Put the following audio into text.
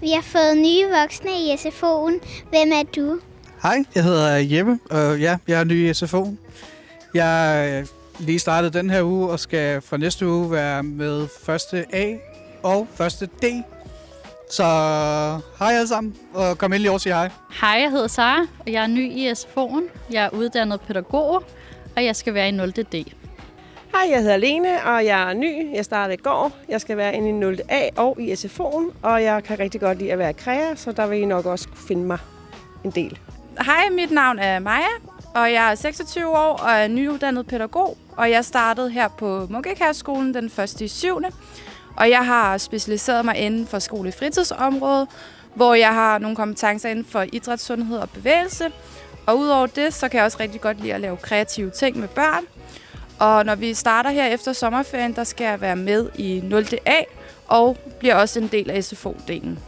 Vi har fået nye voksne i SFO'en. Hvem er du? Hej, jeg hedder Jeppe, og ja, jeg er ny i SFO'en. Jeg er lige startet den her uge og skal fra næste uge være med 1. A og 1. D. Så hej alle sammen, og kom endelig over og sige hej. Hej, jeg hedder Sara, og jeg er ny i SFO'en. Jeg er uddannet pædagog, og jeg skal være i 0. D. Hej, jeg hedder Lene, og jeg er ny. Jeg startede i går. Jeg skal være inde i 0. A og i SFO'en, og jeg kan rigtig godt lide at være kræa, så der vil I nok også kunne finde mig en del. Hej, mit navn er Maja, og jeg er 26 år og er nyuddannet pædagog, og jeg startede her på Munkekærskolen den 1.7. Og jeg har specialiseret mig inden for skole-fritidsområdet, hvor jeg har nogle kompetencer inden for idræt, sundhed og bevægelse. Og udover det, så kan jeg også rigtig godt lide at lave kreative ting med børn. Og når vi starter her efter sommerferien, der skal jeg være med i 0. A og bliver også en del af SFO-delen.